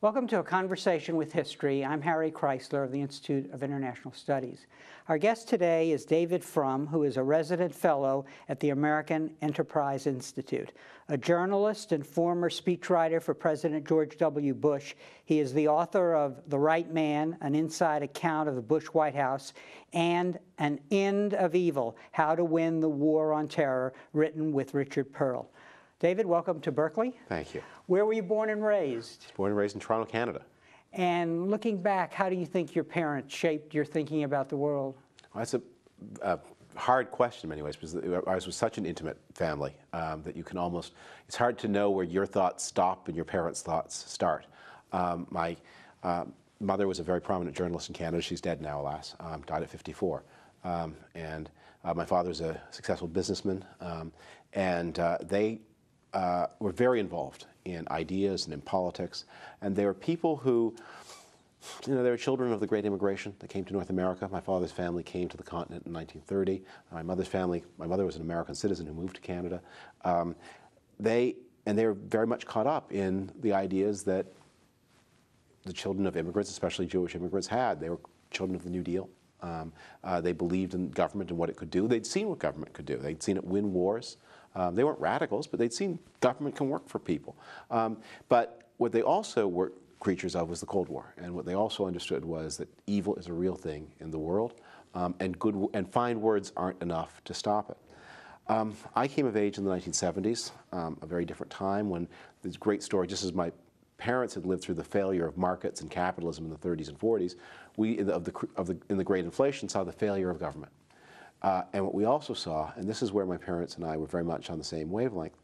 Welcome to A Conversation with History. I'm Harry Kreisler of the Institute of International Studies. Our guest today is David Frum, who is a resident fellow at the American Enterprise Institute. A journalist and former speechwriter for President George W. Bush, he is the author of The Right Man, An Inside Account of the Bush White House, and An End of Evil, How to Win the War on Terror, written with Richard Pearl. David, welcome to Berkeley. Thank you. Where were you born and raised? Born and raised in Toronto, Canada. And looking back, how do you think your parents shaped your thinking about the world? Well, that's a hard question in many ways, because I was with such an intimate family that you can almost, it's hard to know where your thoughts stop and your parents' thoughts start. My mother was a very prominent journalist in Canada. She's dead now, alas, died at 54. And my father's a successful businessman, and they were very involved in ideas and in politics. And they were people who, they were children of the great immigration that came to North America. My father's family came to the continent in 1930. My mother's family, my mother was an American citizen who moved to Canada. They were very much caught up in the ideas that the children of immigrants, especially Jewish immigrants, had. They were children of the New Deal. They believed in government and what it could do. They'd seen what government could do. They'd seen it win wars. They weren't radicals, but they'd seen government can work for people. But what they also were creatures of was the Cold War. And what they also understood was that evil is a real thing in the world, and fine words aren't enough to stop it. I came of age in the 1970s, a very different time when this great story, just as my parents had lived through the failure of markets and capitalism in the 30s and 40s, we, in the Great Inflation, saw the failure of government. And what we also saw, and this is where my parents and I were very much on the same wavelength,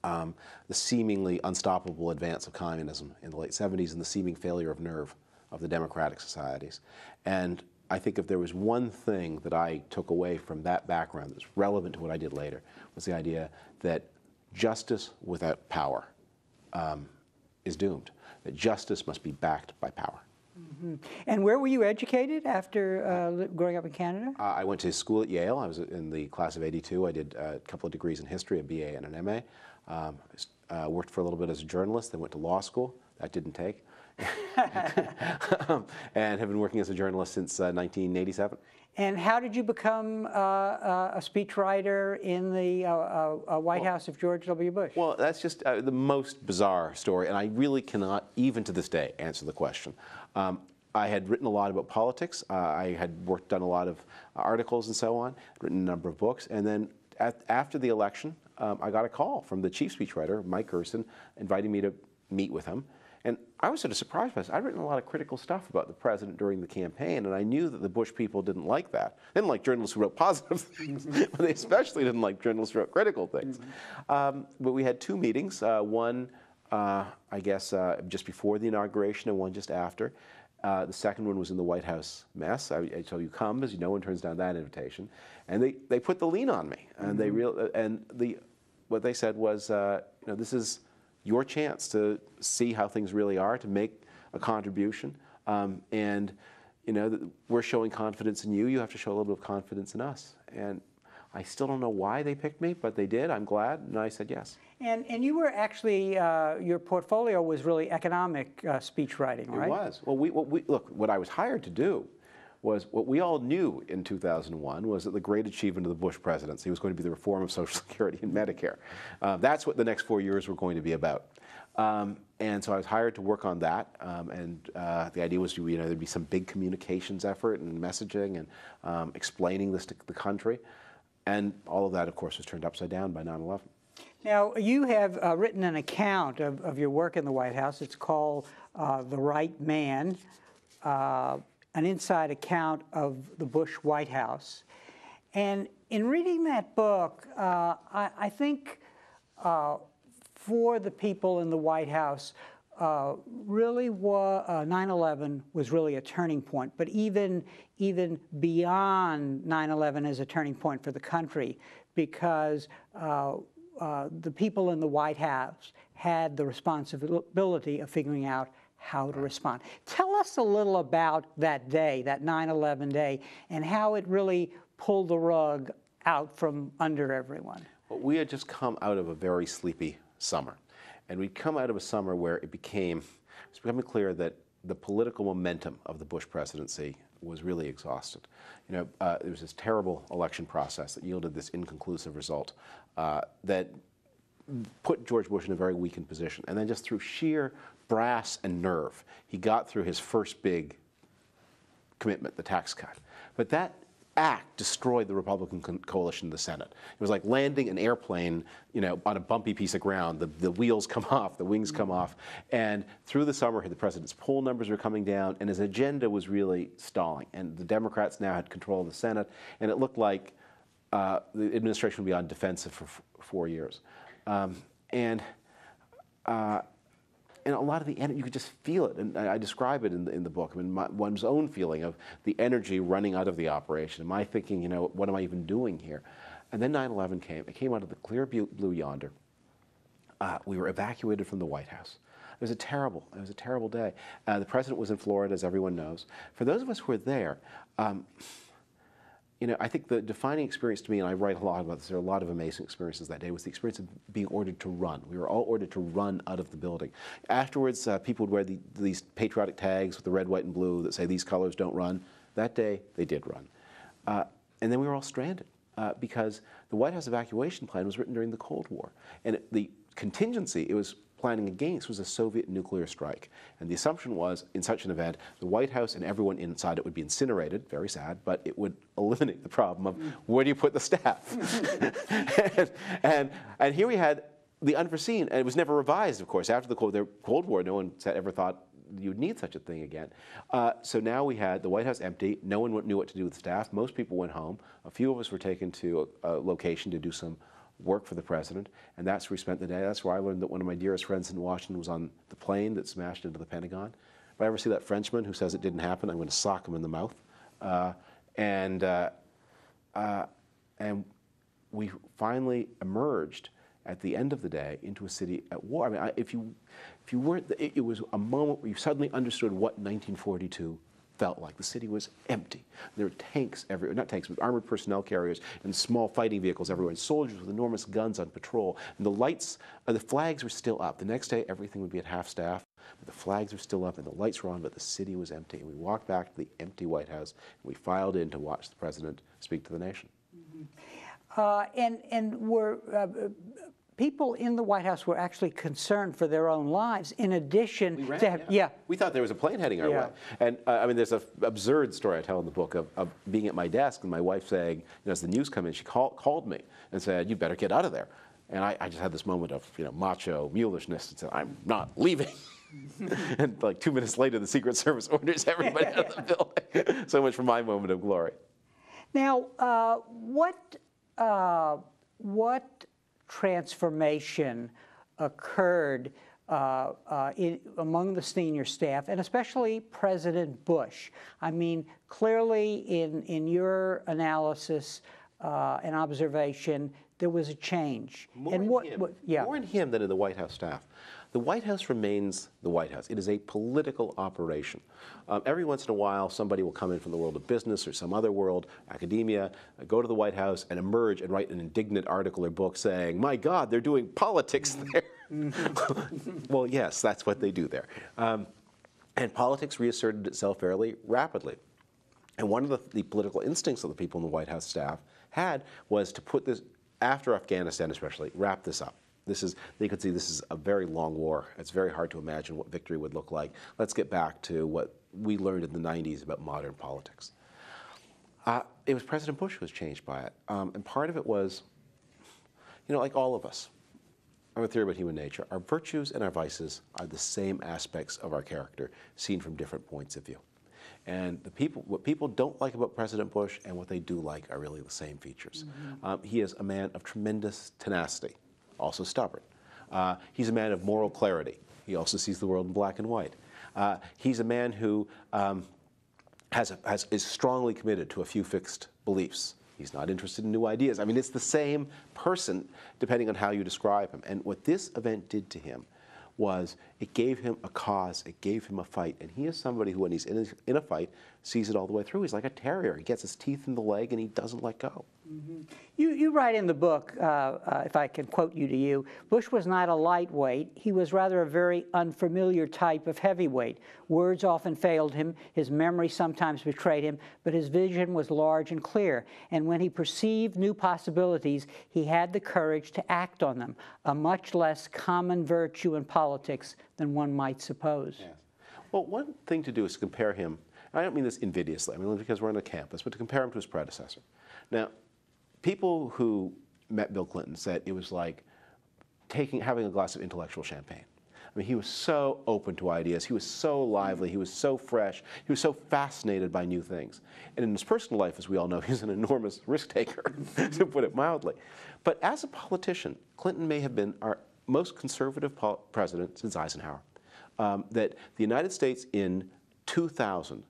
the seemingly unstoppable advance of communism in the late 70s and the seeming failure of nerve of the democratic societies. And I think if there was one thing that I took away from that background that's relevant to what I did later, was the idea that justice without power is doomed, that justice must be backed by power. Mm-hmm. And where were you educated after growing up in Canada? I went to school at Yale. I was in the class of '82. I did a couple of degrees in history, a BA and an MA. Worked for a little bit as a journalist, then went to law school. That didn't take. And have been working as a journalist since 1987. And how did you become a speechwriter in the White House of George W. Bush? Well, that's just the most bizarre story, and I really cannot, even to this day, answer the question. I had written a lot about politics. I had done a lot of articles and so on, written a number of books, and then after the election, I got a call from the chief speechwriter, Mike Gerson, inviting me to meet with him. And I was sort of surprised by this. I'd written a lot of critical stuff about the president during the campaign, and I knew that the Bush people didn't like that. They didn't like journalists who wrote positive things, but they especially didn't like journalists who wrote critical things. But we had two meetings, one, I guess, just before the inauguration and one just after. The second one was in the White House mess. I told you come, as you no one turns down that invitation. And they put the lean on me, and what they said was, this is your chance to see how things really are, to make a contribution, and we're showing confidence in you. You have to show a little bit of confidence in us. And I still don't know why they picked me, but they did. I'm glad, and I said yes. And you were actually, your portfolio was really economic speech writing, right? It was. Well, look, what I was hired to do was, what we all knew in 2001 was that the great achievement of the Bush presidency was going to be the reform of Social Security and Medicare. That's what the next 4 years were going to be about. And so I was hired to work on that, and the idea was there'd be some big communications effort and messaging and explaining this to the country. And all of that, of course, was turned upside down by 9/11. Now, you have written an account of your work in the White House. It's called The Right Man, An Inside Account of the Bush White House. And in reading that book, I think for the people in the White House, really 9/11 was really a turning point. But even beyond 9/11 as a turning point for the country, because the people in the White House had the responsibility of figuring out how to respond. Tell us a little about that day, that 9/11 day, and how it really pulled the rug out from under everyone. Well, we had just come out of a very sleepy summer. And we'd come out of a summer where it became, it's becoming clear that the political momentum of the Bush presidency was really exhausted. You know, there was this terrible election process that yielded this inconclusive result that put George Bush in a very weakened position. And then just through sheer brass and nerve, he got through his first big commitment, the tax cut. But that act destroyed the Republican coalition in the Senate. It was like landing an airplane, you know, on a bumpy piece of ground. The wheels come off, the wings come off. And through the summer, the president's poll numbers were coming down, and his agenda was really stalling. And the Democrats now had control of the Senate, and it looked like the administration would be on defensive for 4 years. And a lot of the energy, you could just feel it, and I describe it in the book. I mean, one's own feeling of the energy running out of the operation. Am I thinking, you know, what am I even doing here? And then 9/11 came. It came out of the clear blue yonder. We were evacuated from the White House. It was a terrible day. The president was in Florida, as everyone knows. For those of us who were there, you know, I think the defining experience to me, and I write a lot about this, there are a lot of amazing experiences that day, was the experience of being ordered to run. We were all ordered to run out of the building. Afterwards, people would wear these patriotic tags with the red, white, and blue that say, these colors don't run. That day, they did run. And then we were all stranded because the White House evacuation plan was written during the Cold War. And the contingency it was planning against was a Soviet nuclear strike. And the assumption was, in such an event, the White House and everyone inside it would be incinerated, very sad, but it would eliminate the problem of where do you put the staff? and here we had the unforeseen, and it was never revised, of course. After the Cold War, no one ever thought you'd need such a thing again. So now we had the White House empty. No one knew what to do with the staff. Most people went home. A few of us were taken to a location to do some work for the president, and that's where we spent the day. That's where I learned that one of my dearest friends in Washington was on the plane that smashed into the Pentagon. If I ever see that Frenchman who says it didn't happen, I'm going to sock him in the mouth. And we finally emerged at the end of the day into a city at war. I mean, if you weren't, it was a moment where you suddenly understood what 1942 felt like. The city was empty. There were tanks everywhere, not tanks, but armored personnel carriers and small fighting vehicles everywhere, and soldiers with enormous guns on patrol. And the lights, the flags were still up. The next day, everything would be at half staff, but the flags were still up and the lights were on, but the city was empty. And we walked back to the empty White House, and we filed in to watch the president speak to the nation. And were people in the White House were actually concerned for their own lives, in addition to have, We thought there was a plane heading our way. And I mean, there's an absurd story I tell in the book of being at my desk and my wife saying, you know, as the news come in, she called me and said, "You better get out of there." And I just had this moment of, you know, macho mulishness and said, "I'm not leaving." And like 2 minutes later, the Secret Service orders everybody out of the building. So much for my moment of glory. Now, what transformation occurred among the senior staff, and especially President Bush? I mean, clearly in your analysis and observation, there was a change. More in him than in the White House staff. The White House remains the White House. It is a political operation. Every once in a while, somebody will come in from the world of business or some other world, academia, go to the White House and emerge and write an indignant article or book saying, "My God, they're doing politics there." Well, yes, that's what they do there. And politics reasserted itself fairly rapidly. And one of the political instincts of the people in the White House staff had was to put this, after Afghanistan especially, wrap this up. You can see this is a very long war. It's very hard to imagine what victory would look like. Let's get back to what we learned in the 90s about modern politics. It was President Bush who was changed by it. And part of it was, you know, like all of us, I have a theory about human nature. Our virtues and our vices are the same aspects of our character, seen from different points of view. And what people don't like about President Bush and what they do like are really the same features. He is a man of tremendous tenacity, also stubborn. He's a man of moral clarity. He also sees the world in black and white. He's a man who is strongly committed to a few fixed beliefs. He's not interested in new ideas. I mean, it's the same person depending on how you describe him. And what this event did to him was it gave him a cause, it gave him a fight. And he is somebody who, when he's in a fight, sees it all the way through. He's like a terrier. He gets his teeth in the leg and he doesn't let go. You write in the book, if I can quote you to you, Bush was not a lightweight. He was rather a very unfamiliar type of heavyweight. Words often failed him. His memory sometimes betrayed him, but his vision was large and clear. And when he perceived new possibilities, he had the courage to act on them, a much less common virtue in politics than one might suppose. Yes. Well, one thing to do is compare him, I don't mean this invidiously, I mean because we're on a campus, but to compare him to his predecessor. Now, people who met Bill Clinton said it was like having a glass of intellectual champagne. I mean, he was so open to ideas, he was so lively, he was so fresh, he was so fascinated by new things. And in his personal life, as we all know, he's an enormous risk taker, to put it mildly. But as a politician, Clinton may have been our most conservative president since Eisenhower. That the United States in 2000,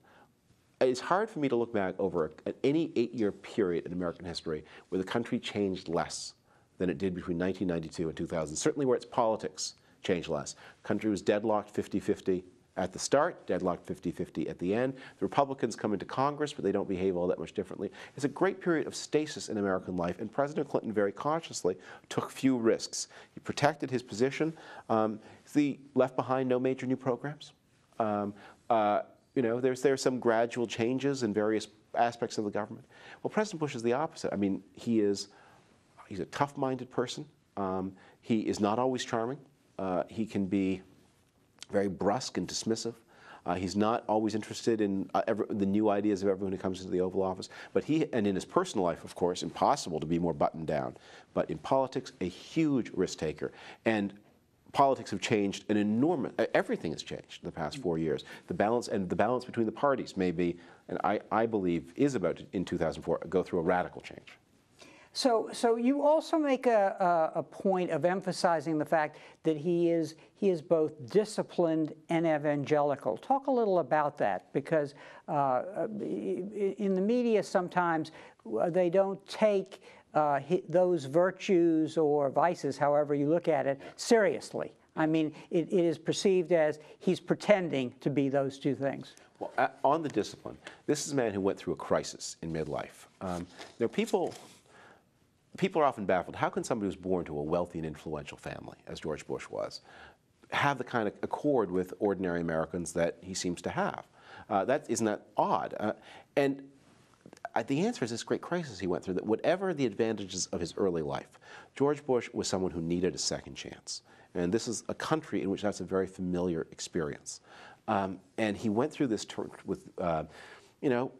it's hard for me to look back over any 8-year period in American history where the country changed less than it did between 1992 and 2000, certainly where its politics changed less. The country was deadlocked 50-50 at the start, deadlocked 50-50 at the end. The Republicans come into Congress, but they don't behave all that much differently. It's a great period of stasis in American life, and President Clinton very consciously took few risks. He protected his position. He left behind no major new programs. You know, there's some gradual changes in various aspects of the government. Well, President Bush is the opposite. I mean, he's a tough-minded person. He is not always charming. He can be very brusque and dismissive. He's not always interested in the new ideas of everyone who comes into the Oval Office. But and in his personal life, of course, impossible to be more buttoned down. But in politics, a huge risk taker. And politics have changed an enormous, everything has changed in the past 4 years. The balance between the parties may be, and I believe is about to, in 2004, go through a radical change. So you also make a point of emphasizing the fact that he is both disciplined and evangelical. Talk a little about that, because in the media sometimes they don't take those virtues or vices, however you look at it, seriously. I mean, it is perceived as he's pretending to be those two things. Well, on the discipline, this is a man who went through a crisis in midlife. People are often baffled. How can somebody who's born to a wealthy and influential family, as George Bush was, have the kind of accord with ordinary Americans that he seems to have? Isn't that odd? And the answer is this great crisis he went through, that whatever the advantages of his early life, George Bush was someone who needed a second chance. And this is a country in which that's a very familiar experience. And he went through this with, you know,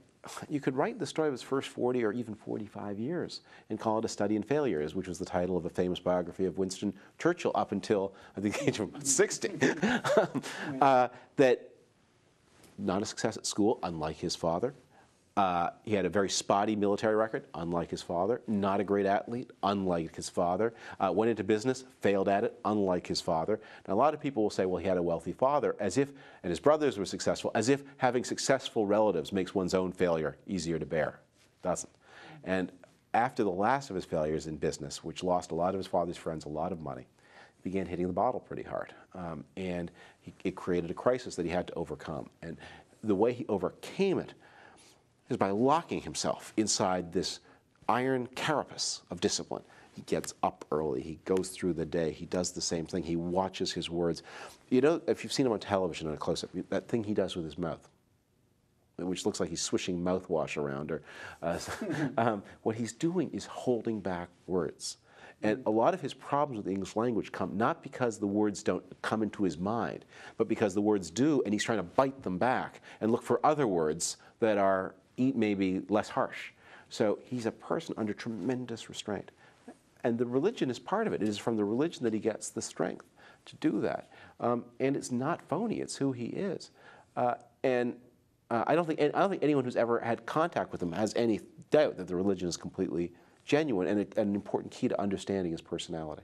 you could write the story of his first 40 or even 45 years and call it A Study in Failures, which was the title of a famous biography of Winston Churchill up until, I think, the age of about 60. That not a success at school, unlike his father. He had a very spotty military record, unlike his father. Not a great athlete, unlike his father. Went into business, failed at it, unlike his father. Now, a lot of people will say, well, he had a wealthy father, as if, and his brothers were successful, as if having successful relatives makes one's own failure easier to bear. It doesn't. And after the last of his failures in business, which lost a lot of his father's friends a lot of money, he began hitting the bottle pretty hard. And it created a crisis that he had to overcome. And the way he overcame it is by locking himself inside this iron carapace of discipline. He gets up early, he goes through the day, he does the same thing, he watches his words. You know, if you've seen him on television in a close-up, that thing he does with his mouth, which looks like he's swishing mouthwash around her, what he's doing is holding back words. And a lot of his problems with the English language come not because the words don't come into his mind, but because the words do, and he's trying to bite them back and look for other words that are maybe less harsh. So he's a person under tremendous restraint. And the religion is part of it. It is from the religion that he gets the strength to do that. And it's not phony, it's who he is. I don't think anyone who's ever had contact with him has any doubt that the religion is completely genuine and an important key to understanding his personality.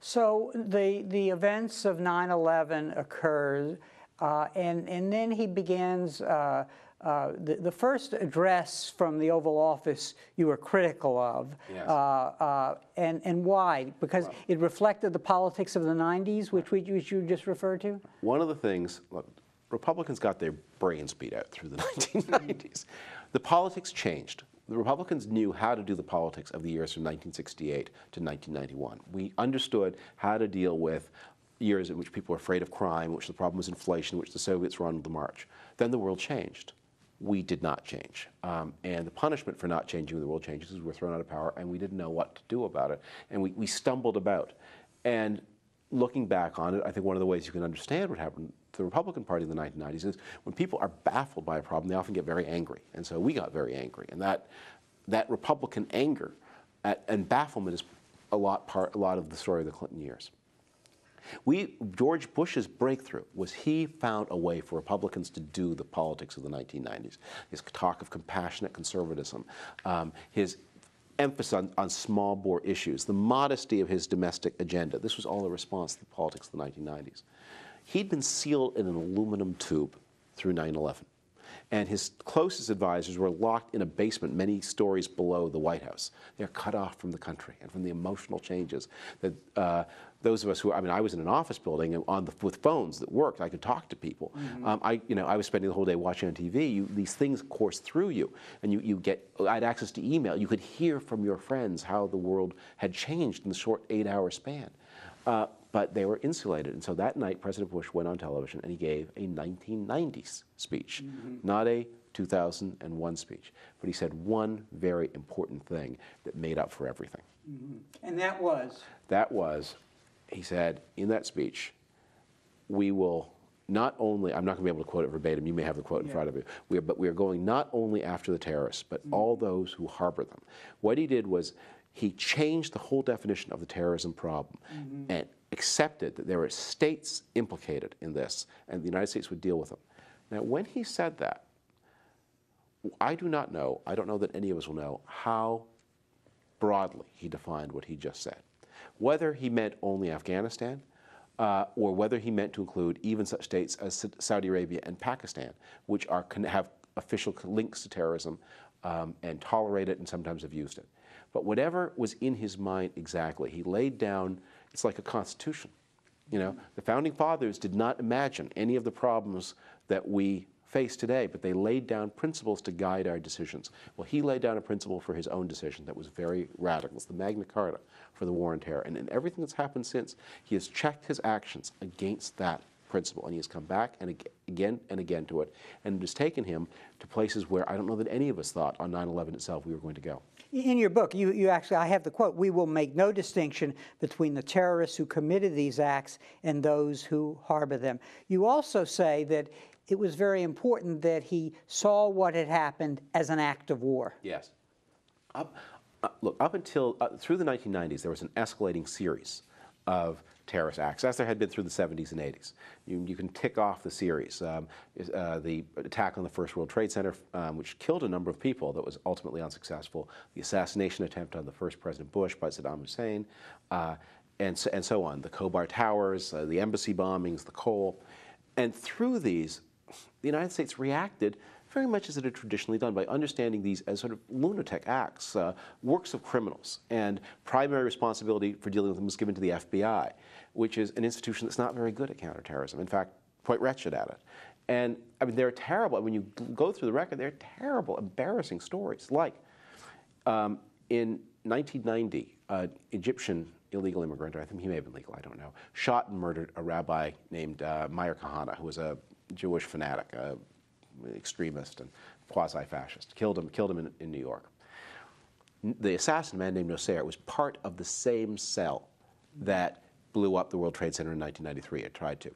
So the events of 9/11 occurred, and then he begins the first address from the Oval Office you were critical of. Yes. And why? Because it reflected the politics of the 90s, which you just referred to? One of the things, look, Republicans got their brains beat out through the 1990s. The politics changed. The Republicans knew how to do the politics of the years from 1968 to 1991. We understood how to deal with years in which people were afraid of crime, in which the problem was inflation, in which the Soviets were on the march. Then the world changed. We did not change. And the punishment for not changing the world changes is we were thrown out of power and we didn't know what to do about it. And we stumbled about. And looking back on it, I think one of the ways you can understand what happened to the Republican Party in the 1990s is when people are baffled by a problem, they often get very angry. And so we got very angry. And that Republican anger and bafflement is a lot of the story of the Clinton years. George Bush's breakthrough was he found a way for Republicans to do the politics of the 1990s. His talk of compassionate conservatism, his emphasis on small bore issues, the modesty of his domestic agenda. This was all a response to the politics of the 1990s. He'd been sealed in an aluminum tube through 9/11. And his closest advisors were locked in a basement many stories below the White House. They're cut off from the country and from the emotional changes that those of us who, I was in an office building and with phones that worked, I could talk to people. Mm-hmm. I was spending the whole day watching on TV. These things course through you, and I had access to email. You could hear from your friends how the world had changed in the short 8-hour span. But they were insulated. And so that night, President Bush went on television and he gave a 1990s speech, not a 2001 speech. But he said one very important thing that made up for everything. And that was? That was, he said in that speech, we will not only, I'm not going to be able to quote it verbatim, you may have the quote in front of you, but we are going not only after the terrorists, but all those who harbor them. What he did was, he changed the whole definition of the terrorism problem and accepted that there were states implicated in this and the United States would deal with them. Now, when he said that, I don't know that any of us will know how broadly he defined what he just said. Whether he meant only Afghanistan or whether he meant to include even such states as Saudi Arabia and Pakistan, which have official links to terrorism and tolerate it and sometimes have used it. But whatever was in his mind exactly, he laid down, it's like a constitution. You know, the founding fathers did not imagine any of the problems that we face today, but they laid down principles to guide our decisions. Well, he laid down a principle for his own decision that was very radical. It's the Magna Carta for the war on terror. And in everything that's happened since, he has checked his actions against that principle, and he has come back and again to it, and it has taken him to places where I don't know that any of us thought on 9/11 itself we were going to go. In your book, you actually, I have the quote, "We will make no distinction between the terrorists who committed these acts and those who harbor them." You also say that it was very important that he saw what had happened as an act of war. Yes. Look, up until, through the 1990s, there was an escalating series of terrorist acts, as there had been through the 70s and 80s. You can tick off the series. The attack on the First World Trade Center, which killed a number of people that was ultimately unsuccessful, the assassination attempt on the first President Bush by Saddam Hussein, and so on. The Khobar Towers, the embassy bombings, the coal. And through these, the United States reacted very much as it had traditionally done, by understanding these as sort of lunatic acts, works of criminals, and primary responsibility for dealing with them was given to the FBI, which is an institution that's not very good at counterterrorism, in fact, quite wretched at it. And I mean, they're terrible. When you go through the record, they're terrible, embarrassing stories. Like, in 1990, Egyptian illegal immigrant, or I think he may have been legal, I don't know, shot and murdered a rabbi named Meir Kahane, who was a Jewish fanatic, extremist and quasi-fascist. Killed him in New York. The assassin, a man named Nasser, was part of the same cell that blew up the World Trade Center in 1993. It tried to.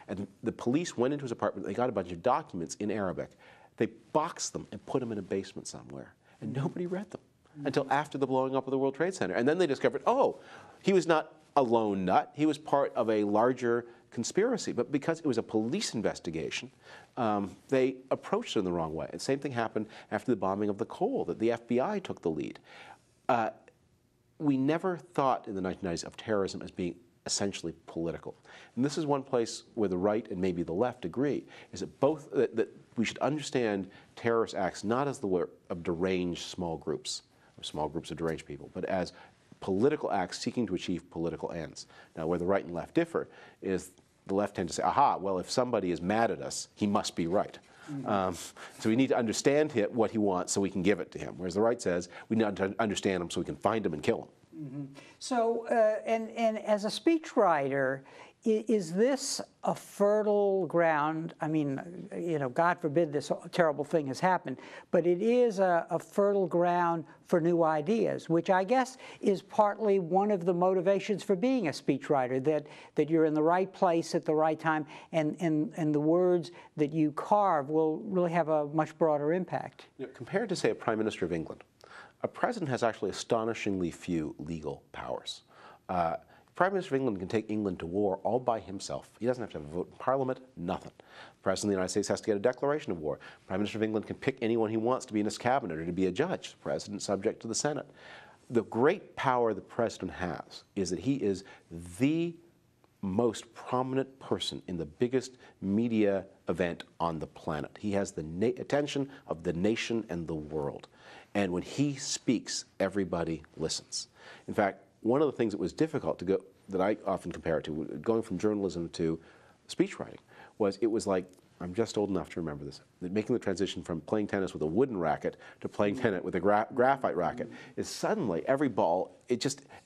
And the police went into his apartment. They got a bunch of documents in Arabic. They boxed them and put them in a basement somewhere. And nobody read them until after the blowing up of the World Trade Center. And then they discovered, oh, he was not a lone nut. He was part of a larger conspiracy. But because it was a police investigation, they approached it in the wrong way. And same thing happened after the bombing of the coal, that the FBI took the lead. We never thought in the 1990s of terrorism as being essentially political. And this is one place where the right and maybe the left agree, is that that we should understand terrorist acts not as the work of deranged small groups, or small groups of deranged people, but as political acts seeking to achieve political ends. Now, where the right and left differ is the left tend to say, aha, well, if somebody is mad at us, he must be right. So we need to understand what he wants so we can give it to him, whereas the right says we need to understand him so we can find him and kill him. So, and as a speechwriter, is this a fertile ground? I mean, you know, God forbid this terrible thing has happened, but it is a fertile ground for new ideas, which I guess is partly one of the motivations for being a speechwriter, that you're in the right place at the right time, and the words that you carve will really have a much broader impact. You know, compared to, say, a Prime Minister of England, a president has actually astonishingly few legal powers. Prime Minister of England can take England to war all by himself. He doesn't have to have a vote in Parliament, nothing. The President of the United States has to get a declaration of war. Prime Minister of England can pick anyone he wants to be in his cabinet or to be a judge. The President subject to the Senate. The great power the President has is that he is the most prominent person in the biggest media event on the planet. He has the attention of the nation and the world. And when he speaks, everybody listens. In fact, one of the things that was difficult to go, that I often compare it to, going from journalism to speech writing, was it was like, I'm just old enough to remember this, that making the transition from playing tennis with a wooden racket to playing tennis with a graphite racket is suddenly every ball,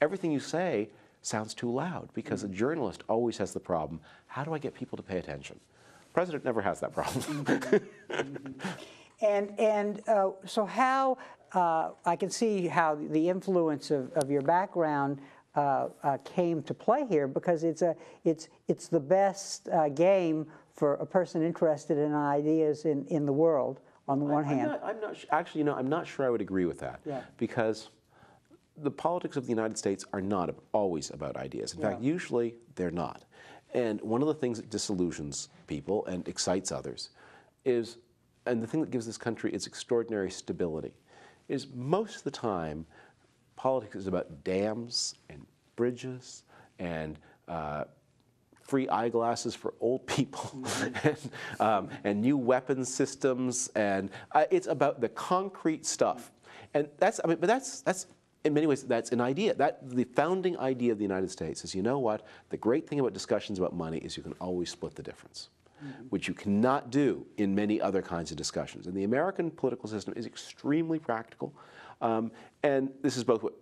everything you say sounds too loud, because a journalist always has the problem, how do I get people to pay attention? The president never has that problem. So how, I can see how the influence of your background came to play here, because it's the best game for a person interested in ideas in the world, on the one hand. Actually, you know, I'm not sure I would agree with that. Yeah. Because the politics of the United States are not always about ideas. In fact, usually they're not. And one of the things that disillusions people and excites others is, and the thing that gives this country its extraordinary stability, is most of the time politics is about dams and bridges and free eyeglasses for old people, and new weapons systems, and it's about the concrete stuff. And that's, I mean, but that's in many ways, that's an idea. The founding idea of the United States is, you know what, the great thing about discussions about money is you can always split the difference, which you cannot do in many other kinds of discussions. And the American political system is extremely practical. And this is both what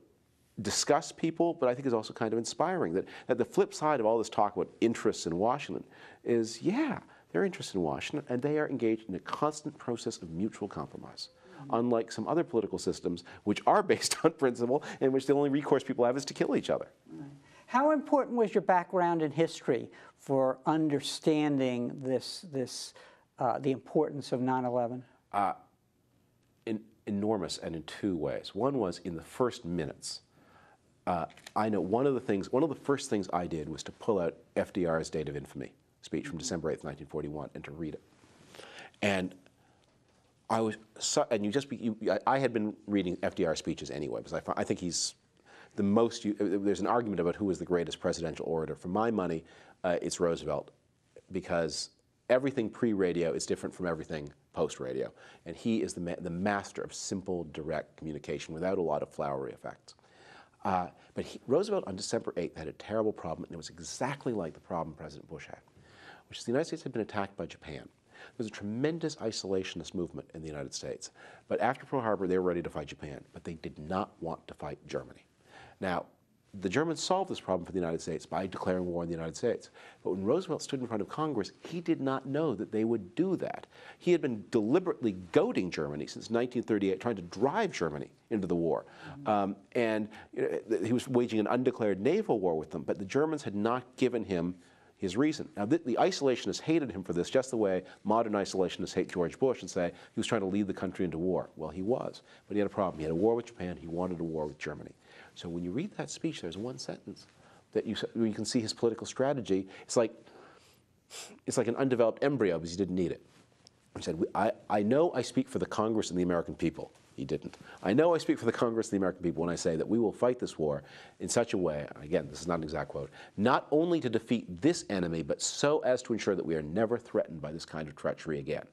disgusts people, but I think is also kind of inspiring, that the flip side of all this talk about interests in Washington is, yeah, they're interested in Washington, and they are engaged in a constant process of mutual compromise. Unlike some other political systems, which are based on principle, in which the only recourse people have is to kill each other. How important was your background in history for understanding the importance of 9/11? Enormous, and in two ways. One was in the first minutes. I know one of the first things I did was to pull out FDR's Date of Infamy speech from December 8th, 1941, and to read it. And I was, I had been reading FDR speeches anyway, because I think he's the most, there's an argument about who is the greatest presidential orator. For my money, it's Roosevelt, because everything pre-radio is different from everything post-radio. And he is the master of simple, direct communication without a lot of flowery effects. But Roosevelt on December 8th had a terrible problem, and it was exactly like the problem President Bush had, which is the United States had been attacked by Japan. There was a tremendous isolationist movement in the United States. But after Pearl Harbor, they were ready to fight Japan, but they did not want to fight Germany. Now, the Germans solved this problem for the United States by declaring war on the United States. But when Roosevelt stood in front of Congress, he did not know that they would do that. He had been deliberately goading Germany since 1938, trying to drive Germany into the war. And he was waging an undeclared naval war with them, but the Germans had not given him his reason. Now, the isolationists hated him for this, just the way modern isolationists hate George Bush and say he was trying to lead the country into war. Well, he was, but he had a problem. He had a war with Japan. He wanted a war with Germany. So when you read that speech, there's one sentence that you can see his political strategy. It's like an undeveloped embryo because he didn't need it. He said, I know I speak for the Congress and the American people. He didn't. I know I speak for the Congress and the American people when I say that we will fight this war in such a way, again, this is not an exact quote, not only to defeat this enemy, but so as to ensure that we are never threatened by this kind of treachery again.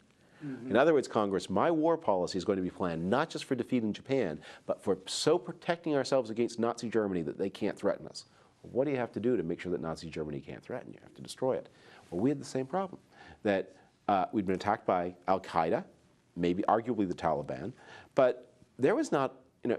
In other words, Congress, my war policy is going to be planned not just for defeating Japan, but for so protecting ourselves against Nazi Germany that they can't threaten us. Well, what do you have to do to make sure that Nazi Germany can't threaten you? You have to destroy it. Well, we had the same problem, that We'd been attacked by al-Qaeda, maybe arguably the Taliban, but there was not,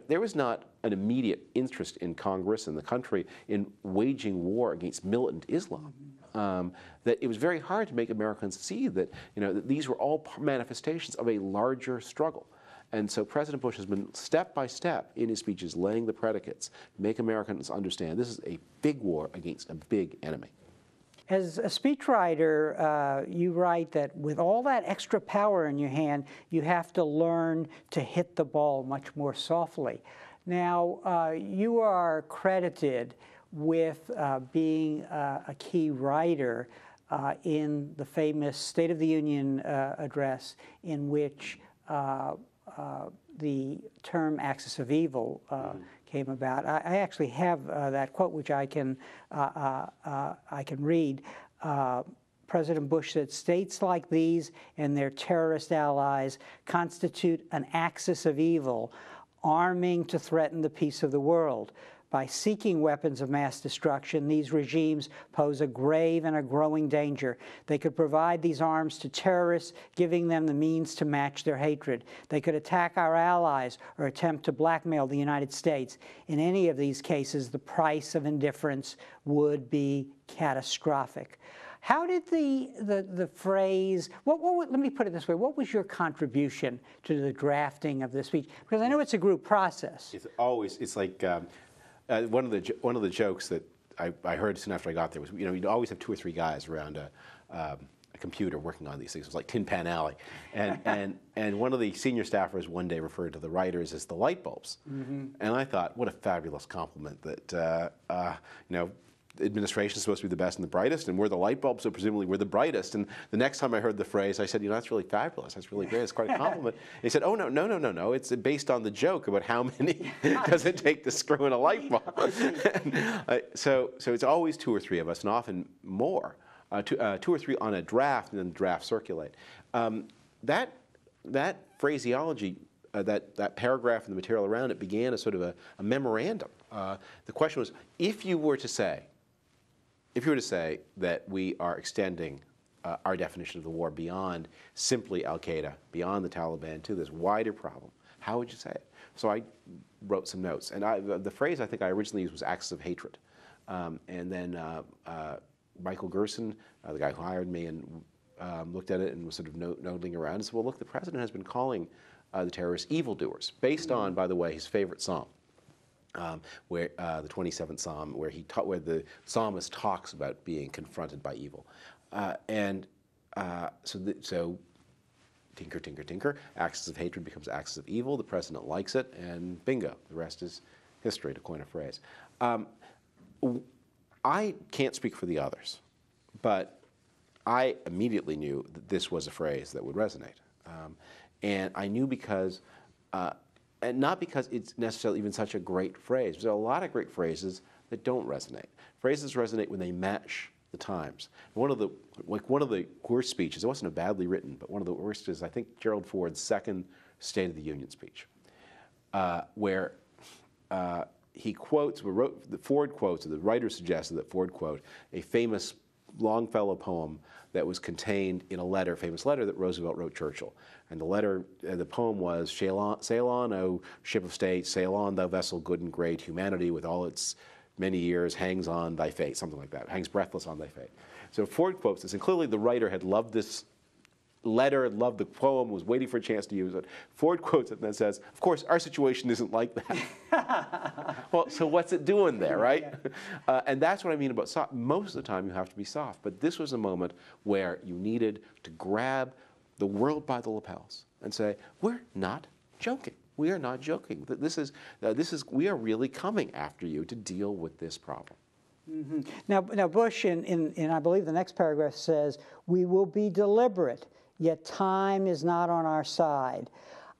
there was not an immediate interest in Congress and the country in waging war against militant Islam. That it was very hard to make Americans see that, that these were all manifestations of a larger struggle. And so President Bush has been step by step in his speeches laying the predicates to make Americans understand this is a big war against a big enemy. As a speechwriter, you write that with all that extra power in your hand, you have to learn to hit the ball much more softly. Now, you are credited with being a key writer in the famous State of the Union address in which the term axis of evil came about. I actually have that quote, which I can read. President Bush said, "States like these and their terrorist allies constitute an axis of evil, arming to threaten the peace of the world. By seeking weapons of mass destruction, these regimes pose a grave and a growing danger. They could provide these arms to terrorists, giving them the means to match their hatred. They could attack our allies or attempt to blackmail the United States. In any of these cases, the price of indifference would be catastrophic." How did the phrase, let me put it this way, what was your contribution to the drafting of this speech? Because I know it's a group process. It's like, one of the jokes that I heard soon after I got there was, you'd always have 2 or 3 guys around a computer working on these things. It was like Tin Pan Alley, and one of the senior staffers one day referred to the writers as the light bulbs, and I thought, what a fabulous compliment that the administration is supposed to be the best and the brightest, and we're the light bulbs, so presumably we're the brightest. And the next time I heard the phrase, I said, that's really fabulous. That's really great. It's quite a compliment. And he said, oh, no. It's based on the joke about how many does it take to screw in a light bulb. So it's always 2 or 3 of us, and often more, 2 or 3 on a draft, and then the draft circulate. That phraseology, that paragraph and the material around it began as sort of a memorandum. The question was, if you were to say that we are extending our definition of the war beyond simply al-Qaeda, beyond the Taliban, to this wider problem, how would you say it? So I wrote some notes, and the phrase I think I originally used was axis of hatred. And then Michael Gerson, the guy who hired me, and looked at it and was sort of noodling around and said, well, look, the president has been calling the terrorists evildoers, based on, by the way, his favorite psalm. Where the 27th Psalm, where the psalmist talks about being confronted by evil, so tinker, tinker, tinker. Axis of hatred becomes axis of evil. The president likes it, and bingo, the rest is history, to coin a phrase. I can't speak for the others, but I immediately knew that this was a phrase that would resonate, and I knew because. And not because it's necessarily even such a great phrase. There's a lot of great phrases that don't resonate. Phrases resonate when they match the times. One of the worst speeches, it wasn't a badly written, but one of the worst is, I think, Gerald Ford's second State of the Union speech, where he quotes, Ford quotes, or the writer suggested that Ford quote a famous Longfellow poem that was contained in a letter, famous letter that Roosevelt wrote Churchill. And the letter, the poem was, sail on, O ship of state, sail on, thou vessel good and great, humanity with all its many years hangs on thy fate, something like that, hangs breathless on thy fate. So Ford quotes this, and clearly the writer had loved this letter, loved the poem, was waiting for a chance to use it. Ford quotes it and then says, of course, our situation isn't like that. Well, so what's it doing there, right? Yeah. And that's what I mean about soft. Most of the time you have to be soft, but this was a moment where you needed to grab the world by the lapels and say, we're not joking. We are not joking. We are really coming after you to deal with this problem. Mm-hmm. Now Bush, in I believe the next paragraph says, we will be deliberate, yet time is not on our side.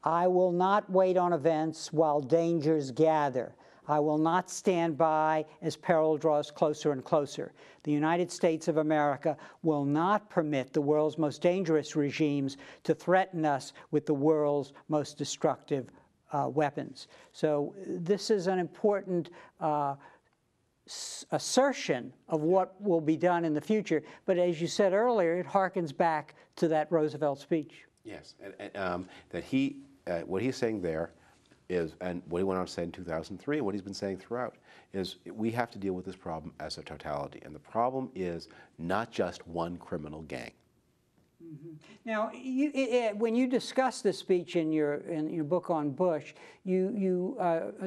I will not wait on events while dangers gather. I will not stand by as peril draws closer and closer. The United States of America will not permit the world's most dangerous regimes to threaten us with the world's most destructive weapons. So this is an important assertion of what will be done in the future. But as you said earlier, it harkens back to that Roosevelt speech. Yes, and that what he's saying there is, and what he went on to say in 2003, and what he's been saying throughout, is we have to deal with this problem as a totality. And the problem is not just one criminal gang. Mm-hmm. Now, when you discuss this speech in your book on Bush, you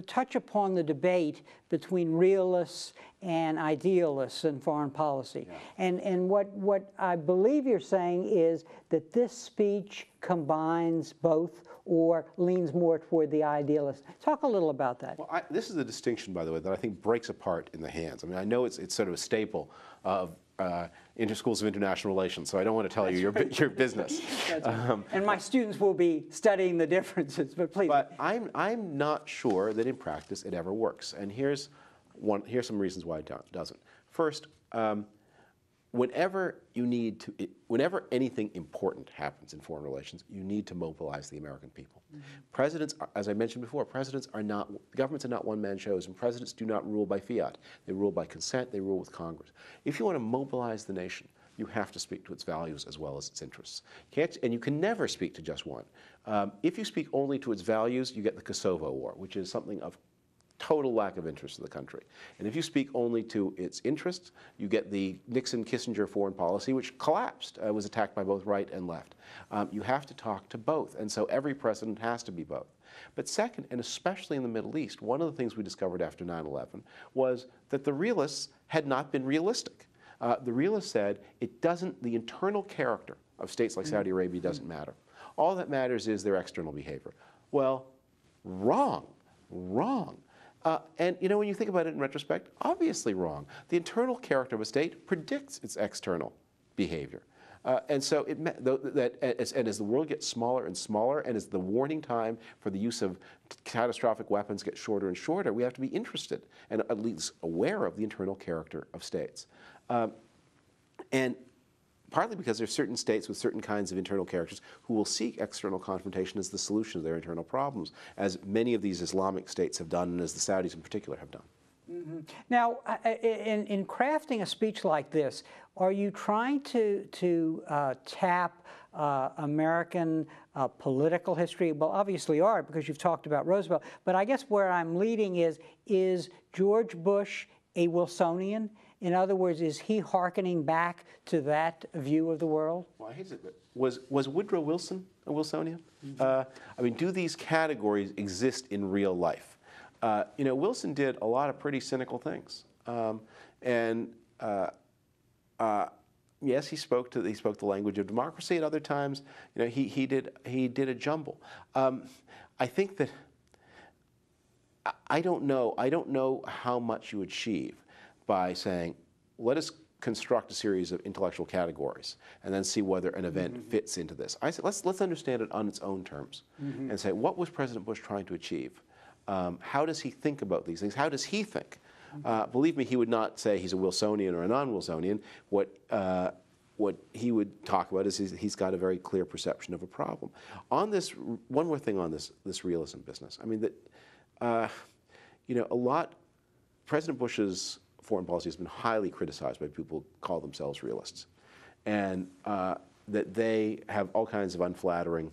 touch upon the debate between realists and idealists in foreign policy. Yeah. And what I believe you're saying is that this speech combines both or leans more toward the idealist. Talk a little about that. Well, this is a distinction, by the way, that I think breaks apart in the hands. I mean, I know it's sort of a staple of Schools of International Relations, so I don't want to tell you your business. And my students will be studying the differences, but please. But I'm not sure that in practice it ever works, and here's some reasons why it doesn't. First, whenever anything important happens in foreign relations, you need to mobilize the American people. Mm-hmm. Presidents, as I mentioned before, governments are not one-man shows, and presidents do not rule by fiat. They rule by consent, they rule with Congress. If you want to mobilize the nation, you have to speak to its values as well as its interests. And you can never speak to just one. If you speak only to its values, you get the Kosovo War, which is something of total lack of interest in the country. And if you speak only to its interests, you get the Nixon-Kissinger foreign policy, which collapsed, was attacked by both right and left. You have to talk to both, and so every president has to be both. But second, and especially in the Middle East, one of the things we discovered after 9/11 was that the realists had not been realistic. The realists said the internal character of states like Saudi Arabia doesn't matter. All that matters is their external behavior. Well, wrong. And when you think about it in retrospect, obviously wrong. The internal character of a state predicts its external behavior. And so as the world gets smaller and smaller, and as the warning time for the use of catastrophic weapons gets shorter and shorter, we have to be interested and at least aware of the internal character of states. And partly because there are certain states with certain kinds of internal characters who will seek external confrontation as the solution to their internal problems, as many of these Islamic states have done, and as the Saudis in particular have done. Mm-hmm. Now, in crafting a speech like this, are you trying to tap American political history? Well, obviously you are, because you've talked about Roosevelt. But I guess where I'm leading is George Bush a Wilsonian? In other words, is he hearkening back to that view of the world? Well, I hate to, was Woodrow Wilson a Wilsonian? Mm-hmm. I mean, do these categories exist in real life? Wilson did a lot of pretty cynical things, yes, he spoke the language of democracy. At other times, he did a jumble. I think that I don't know how much you achieve by saying, let us construct a series of intellectual categories and then see whether an event fits into this. I said, let's understand it on its own terms and say, what was President Bush trying to achieve? How does he think about these things? How does he think? Believe me, he would not say he's a Wilsonian or a non-Wilsonian. What he would talk about is he's got a very clear perception of a problem. On this, one more thing on this realism business. I mean, President Bush's foreign policy has been highly criticized by people who call themselves realists, and that they have all kinds of unflattering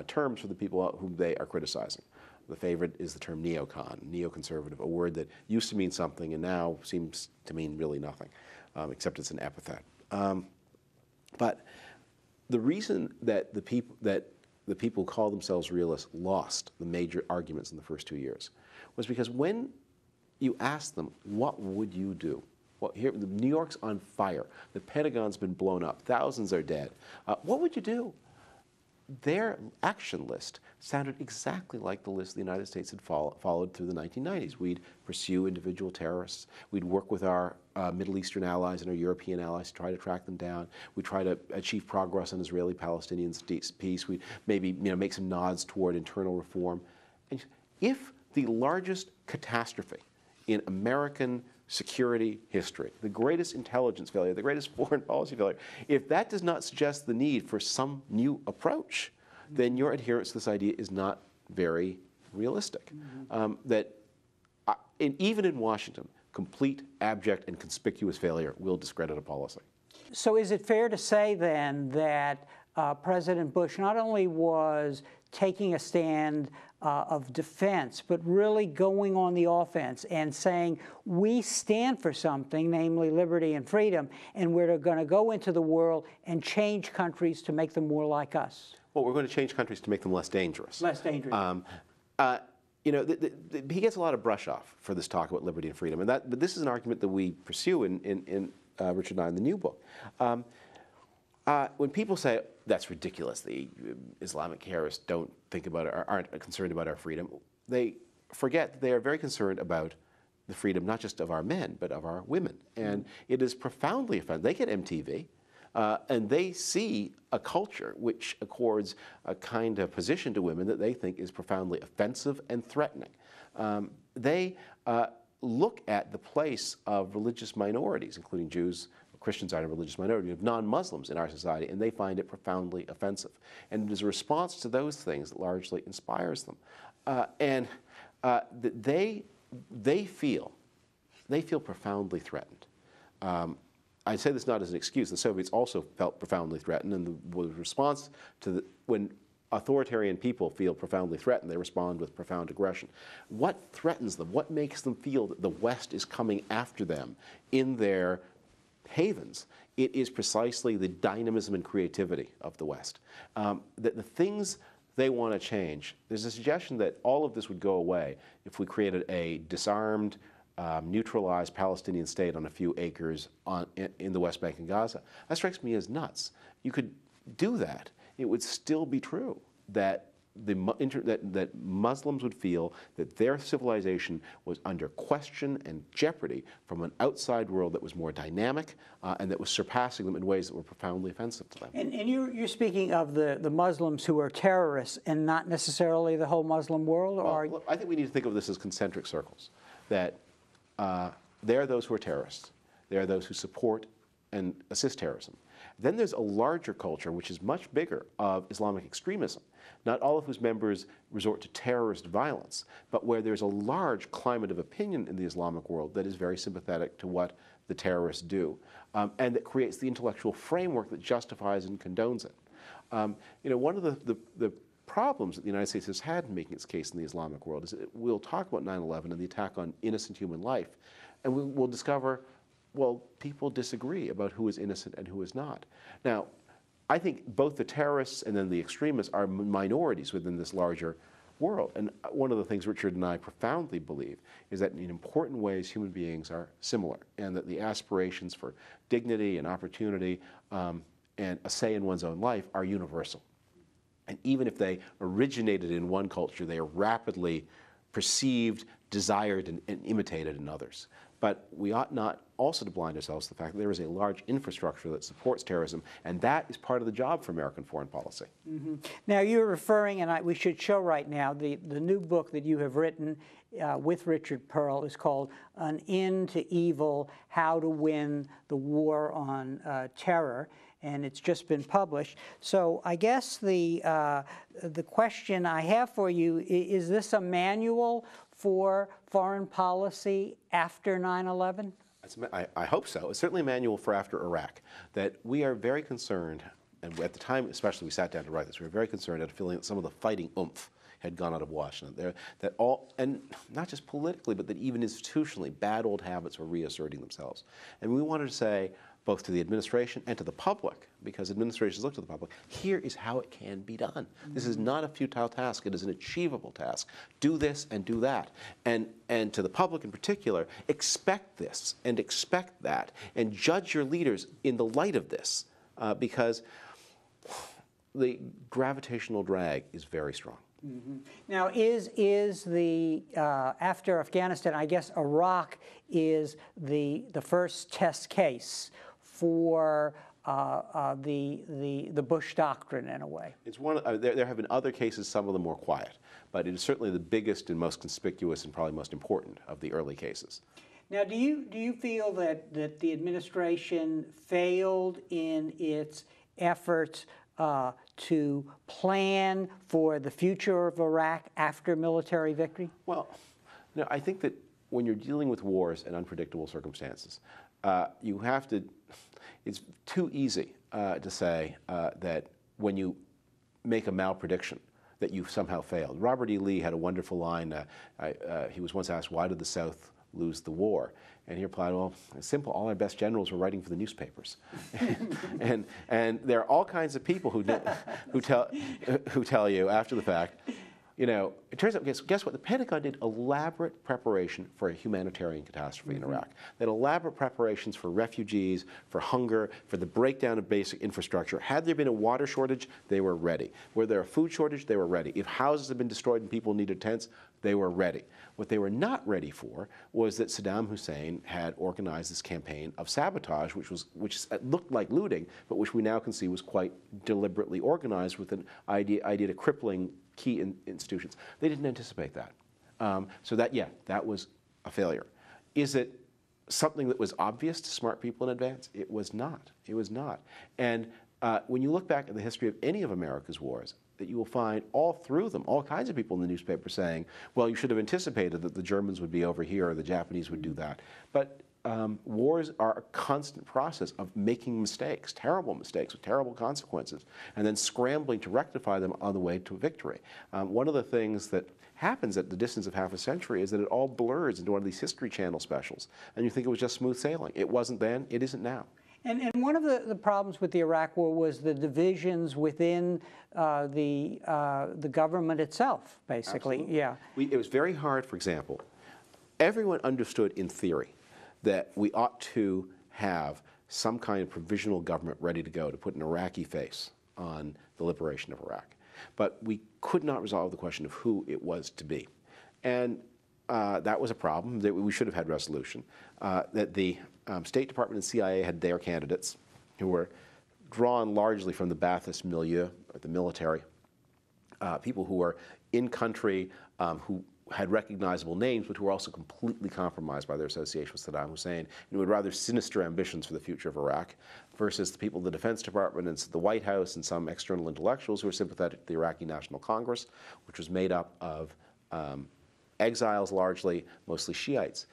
terms for the people whom they are criticizing. The favorite is the term neocon, neoconservative, a word that used to mean something and now seems to mean really nothing, except it's an epithet. But the reason that the people who call themselves realists lost the major arguments in the first 2 years was because when you ask them, what would you do? Well, here, New York's on fire. The Pentagon's been blown up. Thousands are dead. What would you do? Their action list sounded exactly like the list the United States had followed through the 1990s. We'd pursue individual terrorists. We'd work with our Middle Eastern allies and our European allies to try to track them down. We'd try to achieve progress on Israeli-Palestinian peace. We'd maybe make some nods toward internal reform. And if the largest catastrophe in American security history, the greatest intelligence failure, the greatest foreign policy failure, if that does not suggest the need for some new approach, then your adherence to this idea is not very realistic. Even in Washington, complete, abject, and conspicuous failure will discredit a policy. So is it fair to say then that President Bush not only was taking a stand of defense, but really going on the offense and saying, we stand for something, namely liberty and freedom, and we're going to go into the world and change countries to make them more like us? Well, we're going to change countries to make them less dangerous. Less dangerous. You know, he gets a lot of brush off for this talk about liberty and freedom, but this is an argument that we pursue in Richard and I in the new book. When people say that's ridiculous, the Islamic terrorists don't think about it, or aren't concerned about our freedom, they forget that they are very concerned about the freedom not just of our men, but of our women. And it is profoundly offensive. They get MTV, and they see a culture which accords a kind of position to women that they think is profoundly offensive and threatening. They look at the place of religious minorities, including Jews. Christians are a religious minority, of non-Muslims in our society, and they find it profoundly offensive. And it is a response to those things that largely inspires them. They feel profoundly threatened. I say this not as an excuse. The Soviets also felt profoundly threatened, and the response to when authoritarian people feel profoundly threatened, they respond with profound aggression. What threatens them? What makes them feel that the West is coming after them in their havens? It is precisely the dynamism and creativity of the West. That the things they want to change, there's a suggestion that all of this would go away if we created a disarmed, neutralized Palestinian state on a few acres in the West Bank and Gaza. That strikes me as nuts. You could do that. It would still be true that that Muslims would feel that their civilization was under question and jeopardy from an outside world that was more dynamic and that was surpassing them in ways that were profoundly offensive to them. And you're speaking of the Muslims who are terrorists and not necessarily the whole Muslim world? Or Well, I think we need to think of this as concentric circles, that there are those who are terrorists. There are those who support and assist terrorism. Then there's a larger culture, which is much bigger, of Islamic extremism, not all of whose members resort to terrorist violence, but where there's a large climate of opinion in the Islamic world that is very sympathetic to what the terrorists do, and that creates the intellectual framework that justifies and condones it. You know, one of the problems that the United States has had in making its case in the Islamic world is that we'll talk about 9/11 and the attack on innocent human life, and we'll discover, well, people disagree about who is innocent and who is not. Now, I think both the terrorists and then the extremists are minorities within this larger world. And one of the things Richard and I profoundly believe is that in important ways human beings are similar, and that the aspirations for dignity and opportunity and a say in one's own life are universal. And even if they originated in one culture, they are rapidly perceived, desired, and imitated in others. But we ought not also to blind ourselves to the fact that there is a large infrastructure that supports terrorism, and that is part of the job for American foreign policy. Mm-hmm. Now, you're referring, and we should show right now, the new book that you have written with Richard Pearl is called An End to Evil, How to Win the War on Terror, and it's just been published. So I guess the question I have for you, is this a manual for foreign policy after 9/11? I hope so. It's certainly a manual for after Iraq, that we are very concerned, and at the time especially we sat down to write this, we were very concerned at feeling that some of the fighting oomph had gone out of Washington. That all, and not just politically, but that even institutionally, bad old habits were reasserting themselves. And we wanted to say, both to the administration and to the public, because administrations look to the public, here is how it can be done. This is not a futile task, it is an achievable task. Do this and do that. And to the public in particular, expect this and expect that, and judge your leaders in the light of this, because the gravitational drag is very strong. Mm-hmm. Now, is the after Afghanistan, I guess Iraq is the first test case for the Bush doctrine in a way. It's one. There have been other cases, some of them more quiet, but it is certainly the biggest and most conspicuous and probably most important of the early cases. Now, do you feel that the administration failed in its efforts to plan for the future of Iraq after military victory? Well, no, I think that when you're dealing with wars and unpredictable circumstances, you have to, it's too easy to say that when you make a malprediction, that you've somehow failed. Robert E. Lee had a wonderful line. He was once asked, why did the South lose the war? And he replied, well, it's simple. All our best generals were writing for the newspapers. and there are all kinds of people who tell you after the fact, you know, it turns out, guess what? The Pentagon did elaborate preparation for a humanitarian catastrophe in Iraq. They had elaborate preparations for refugees, for hunger, for the breakdown of basic infrastructure. Had there been a water shortage, they were ready. Were there a food shortage, they were ready. If houses had been destroyed and people needed tents, they were ready. What they were not ready for was that Saddam Hussein had organized this campaign of sabotage, which looked like looting, but which we now can see was quite deliberately organized with an idea to crippling key institutions. They didn't anticipate that. So that was a failure. Is it something that was obvious to smart people in advance? It was not. It was not. And when you look back at the history of any of America's wars, that you will find all through them, all kinds of people in the newspaper saying, well, you should have anticipated that the Germans would be over here or the Japanese would do that. But wars are a constant process of making mistakes, terrible mistakes with terrible consequences, and then scrambling to rectify them on the way to victory. One of the things that happens at the distance of half a century is that it all blurs into one of these History Channel specials, and you think it was just smooth sailing. It wasn't then, it isn't now. And one of the problems with the Iraq War was the divisions within the government itself, basically. Absolutely. Yeah. It was very hard, for example. Everyone understood in theory that we ought to have some kind of provisional government ready to go to put an Iraqi face on the liberation of Iraq. But we could not resolve the question of who it was to be. And that was a problem that we should have had resolution. That the State Department and CIA had their candidates who were drawn largely from the Ba'athist milieu, or the military, people who were in country, who had recognizable names, but who were also completely compromised by their association with Saddam Hussein, and who had rather sinister ambitions for the future of Iraq, versus the people of the Defense Department and the White House and some external intellectuals who were sympathetic to the Iraqi National Congress, which was made up of exiles largely, mostly Shiites.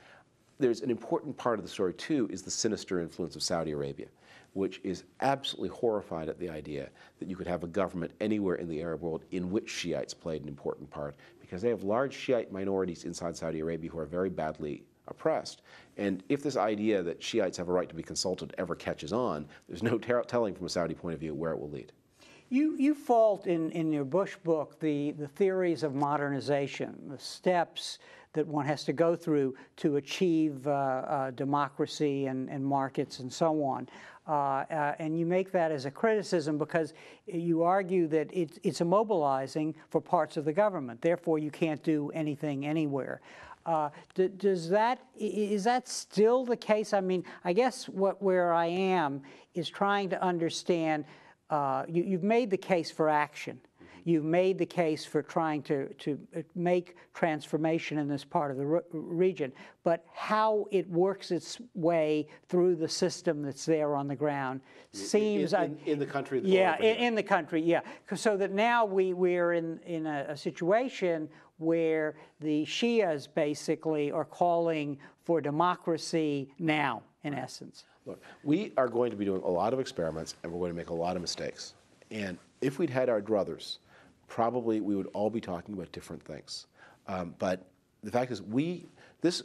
There's an important part of the story, too, is the sinister influence of Saudi Arabia, which is absolutely horrified at the idea that you could have a government anywhere in the Arab world in which Shiites played an important part, because they have large Shiite minorities inside Saudi Arabia who are very badly oppressed. And if this idea that Shiites have a right to be consulted ever catches on, there's no telling from a Saudi point of view where it will lead. You fault in your Bush book the theories of modernization, the steps that one has to go through to achieve democracy and markets and so on. And you make that as a criticism because you argue that it's immobilizing for parts of the government. Therefore, you can't do anything anywhere. Is that still the case? I mean, I guess where I am is trying to understand. You've made the case for action. You've made the case for trying to make transformation in this part of the region, but how it works its way through the system that's there on the ground seems... In the country? Yeah, in the country, yeah. So that now we're in a situation where the Shias basically are calling for democracy now, in essence. Look, we are going to be doing a lot of experiments, and we're going to make a lot of mistakes. And if we'd had our druthers, probably we would all be talking about different things. But the fact is, this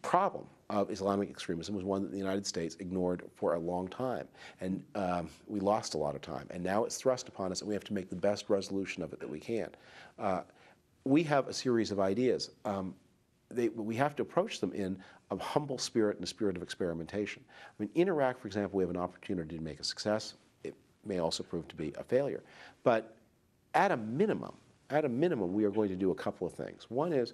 problem of Islamic extremism was one that the United States ignored for a long time. And we lost a lot of time. And now it's thrust upon us, and we have to make the best resolution of it that we can. We have a series of ideas. We have to approach them in a humble spirit and a spirit of experimentation. I mean, in Iraq, for example, we have an opportunity to make a success. It may also prove to be a failure. But at a minimum, we are going to do a couple of things. One is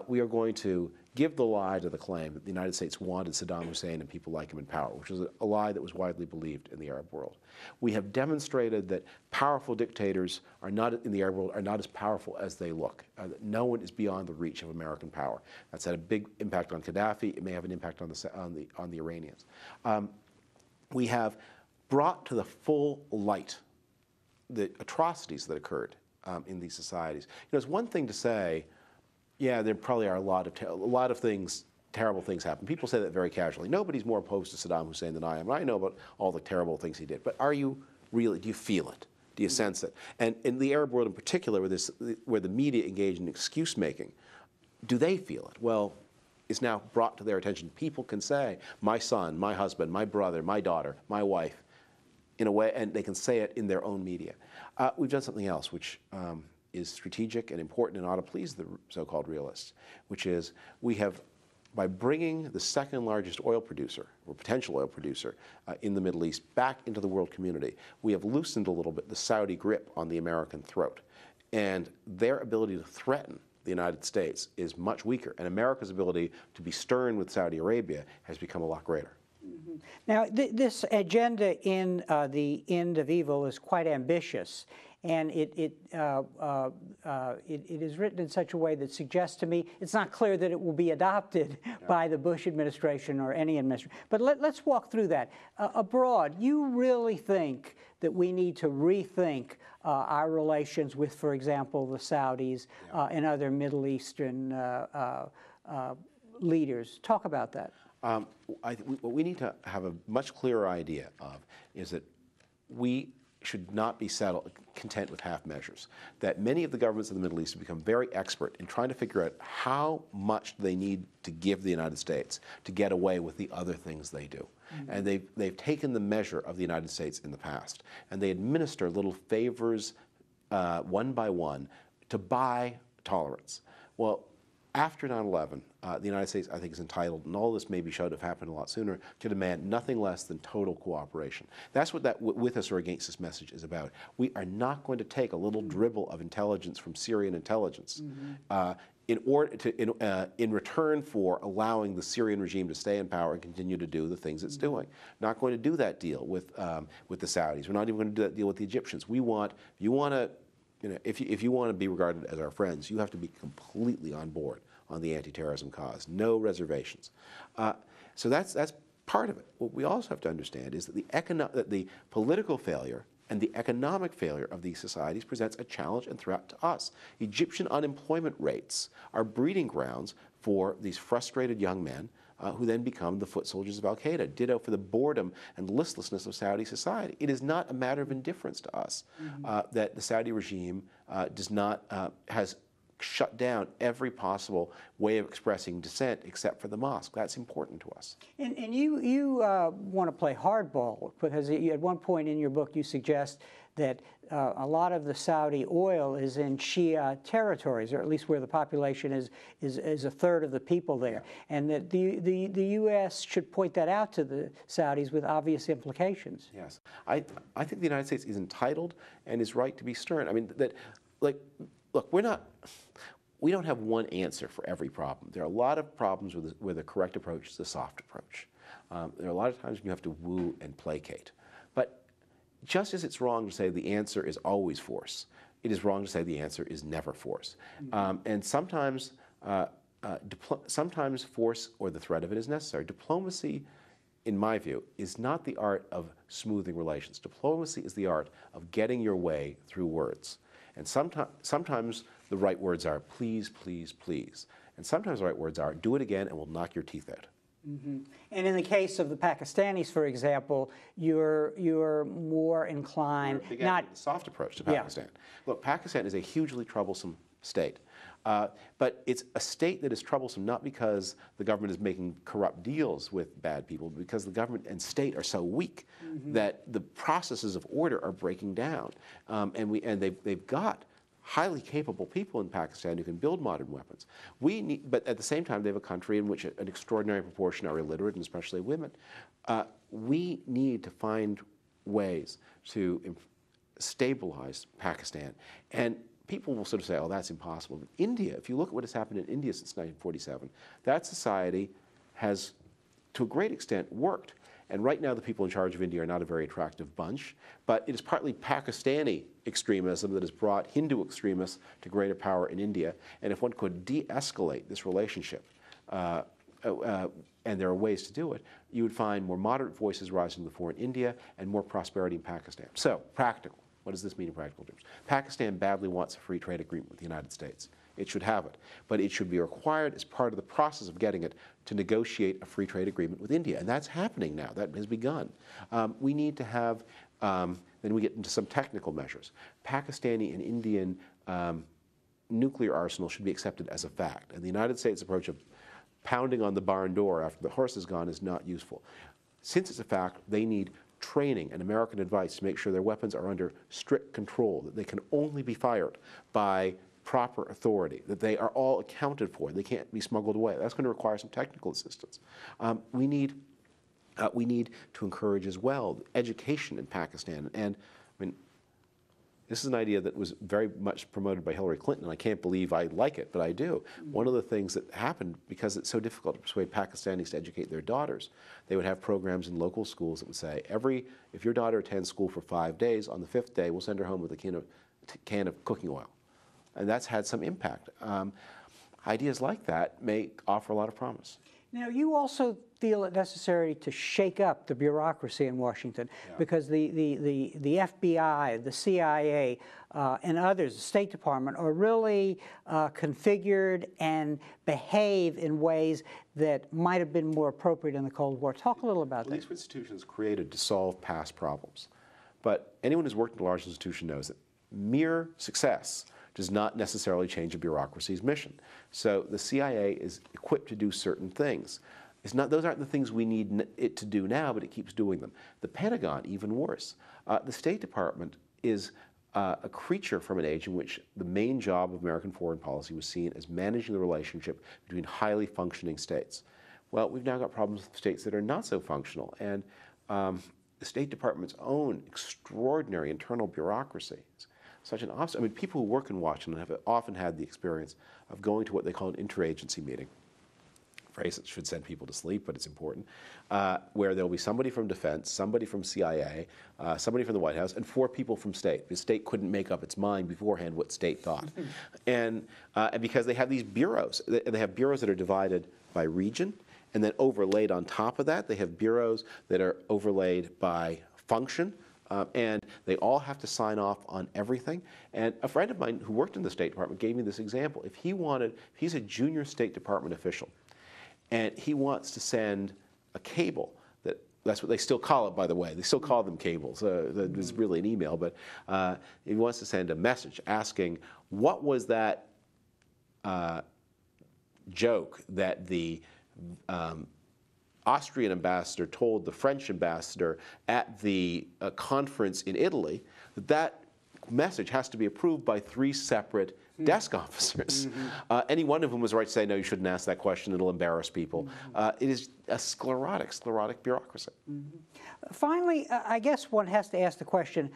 we are going to give the lie to the claim that the United States wanted Saddam Hussein and people like him in power, which is a lie that was widely believed in the Arab world. We have demonstrated that powerful dictators in the Arab world are not as powerful as they look. That no one is beyond the reach of American power. That's had a big impact on Gaddafi. It may have an impact on the Iranians. We have brought to the full light the atrocities that occurred in these societies. You know, it's one thing to say, Yeah, there probably are a lot of things, terrible things happen. People say that very casually. Nobody's more opposed to Saddam Hussein than I am. And I know about all the terrible things he did. But are you really, do you feel it? Do you sense it? And in the Arab world in particular, where the media engage in excuse making, do they feel it? Well, it's now brought to their attention. People can say, my son, my husband, my brother, my daughter, my wife, in a way, and they can say it in their own media. We've done something else which is strategic and important and ought to please the so-called realists, which is we have, by bringing the second largest oil producer, or potential oil producer, in the Middle East back into the world community, we have loosened a little bit the Saudi grip on the American throat. And their ability to threaten the United States is much weaker, and America's ability to be stern with Saudi Arabia has become a lot greater. Mm-hmm. Now, this agenda in the end of evil is quite ambitious, and it is written in such a way that suggests to me it's not clear that it will be adopted by the Bush administration or any administration. But let's walk through that. Abroad, you really think that we need to rethink our relations with, for example, the Saudis and other Middle Eastern leaders? Talk about that. What we need to have a much clearer idea of is that we should not be content with half measures. That many of the governments in the Middle East have become very expert in trying to figure out how much they need to give the United States to get away with the other things they do. Mm-hmm. And they've taken the measure of the United States in the past, and they administer little favors one by one to buy tolerance. Well, after 9/11, the United States, I think, is entitled, and all this maybe should have happened a lot sooner, to demand nothing less than total cooperation. That's what that with us or against us message is about. We are not going to take a little dribble of intelligence from Syrian intelligence in return for allowing the Syrian regime to stay in power and continue to do the things it's doing. Not going to do that deal with the Saudis. We're not even going to do that deal with the Egyptians. If you want to be regarded as our friends, you have to be completely on board on the anti-terrorism cause, no reservations. So that's part of it. What we also have to understand is that the political failure and the economic failure of these societies presents a challenge and threat to us. Egyptian unemployment rates are breeding grounds for these frustrated young men who then become the foot soldiers of al-Qaeda. Ditto for the boredom and listlessness of Saudi society. It is not a matter of indifference to us that the Saudi regime has shut down every possible way of expressing dissent except for the mosque. That's important to us. And you want to play hardball, because at one point in your book you suggest that a lot of the Saudi oil is in Shia territories, or at least where the population is a third of the people there, and that the U.S. should point that out to the Saudis with obvious implications. Yes, I think the United States is entitled and is right to be stern. I mean, look, we don't have one answer for every problem. There are a lot of problems where the correct approach is the soft approach. There are a lot of times when you have to woo and placate. But just as it's wrong to say the answer is always force, it is wrong to say the answer is never force. And sometimes force or the threat of it is necessary. Diplomacy, in my view, is not the art of smoothing relations. Diplomacy is the art of getting your way through words. And sometimes the right words are please, please, please. And sometimes the right words are do it again and we'll knock your teeth out. Mm-hmm. And in the case of the Pakistanis, for example, you're more inclined not the soft approach to Pakistan. Yeah. Look, Pakistan is a hugely troublesome state. But it's a state that is troublesome not because the government is making corrupt deals with bad people, but because the government and state are so weak that the processes of order are breaking down. And they've got highly capable people in Pakistan who can build modern weapons. But at the same time, they have a country in which an extraordinary proportion are illiterate, and especially women. We need to find ways to stabilize Pakistan. And people will sort of say, oh, that's impossible. But India, if you look at what has happened in India since 1947, that society has, to a great extent, worked. And right now, the people in charge of India are not a very attractive bunch, but it is partly Pakistani extremism that has brought Hindu extremists to greater power in India. And if one could de-escalate this relationship, and there are ways to do it, you would find more moderate voices rising to the fore in India and more prosperity in Pakistan. So, practical. What does this mean in practical terms? Pakistan badly wants a free trade agreement with the United States. it should have it. But it should be required as part of the process of getting it to negotiate a free trade agreement with India. And that's happening now. That has begun. We need to have, then we get into some technical measures. Pakistani and Indian nuclear arsenal should be accepted as a fact. And the United States approach of pounding on the barn door after the horse is gone is not useful. Since it's a fact, they need training and American advice to make sure their weapons are under strict control, that they can only be fired by proper authority, that they are all accounted for, they can't be smuggled away. That's going to require some technical assistance. We need to encourage as well education in Pakistan. And I mean, this is an idea that was very much promoted by Hillary Clinton, and I can't believe I like it, but I do. One of the things that happened, because it's so difficult to persuade Pakistanis to educate their daughters, they would have programs in local schools that would say, if your daughter attends school for 5 days, on the 5th day, we'll send her home with a can of cooking oil. And that's had some impact. Ideas like that may offer a lot of promise. Now, you also feel it necessary to shake up the bureaucracy in Washington, because the FBI, the CIA, and others, the State Department, are really configured and behave in ways that might have been more appropriate in the Cold War. Talk a little about that. These institutions created to solve past problems. But anyone who's worked in a large institution knows that mere success does not necessarily change a bureaucracy's mission. So the CIA is equipped to do certain things. Those aren't the things we need it to do now, but it keeps doing them. The Pentagon, even worse. The State Department is a creature from an age in which the main job of American foreign policy was seen as managing the relationship between highly functioning states. Well, we've now got problems with states that are not so functional. And the State Department's own extraordinary internal bureaucracy, such an obstacle. I mean, people who work in Washington have often had the experience of going to what they call an interagency meeting. Phrase that should send people to sleep, but it's important, where there'll be somebody from Defense, somebody from CIA, somebody from the White House, and 4 people from State. The State couldn't make up its mind beforehand what State thought. And because they have these bureaus, they have bureaus that are divided by region, and then overlaid on top of that, they have bureaus that are overlaid by function. And they all have to sign off on everything. And a friend of mine who worked in the State Department gave me this example. If he's a junior State Department official, and he wants to send a cable, that's what they still call it, by the way. They still call them cables. It's really an email, but he wants to send a message asking, what was that joke that the Austrian ambassador told the French ambassador at the conference in Italy, that message has to be approved by 3 separate desk officers. Any one of whom was right to say, no, you shouldn't ask that question, it'll embarrass people. It is a sclerotic bureaucracy. Finally, I guess one has to ask the question,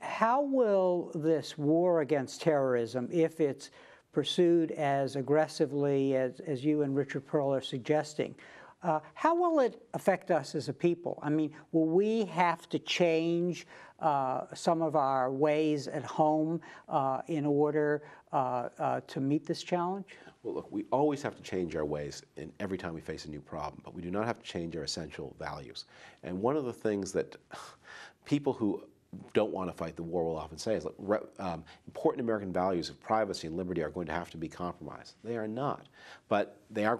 how will this war against terrorism, if it's pursued as aggressively as you and Richard Pearl are suggesting, how will it affect us as a people? I mean, will we have to change some of our ways at home in order to meet this challenge? Well, look, we always have to change our ways every time we face a new problem, but we do not have to change our essential values. And one of the things that people who don't want to fight the war will often say is, look, important American values of privacy and liberty are going to have to be compromised. They are not, but there are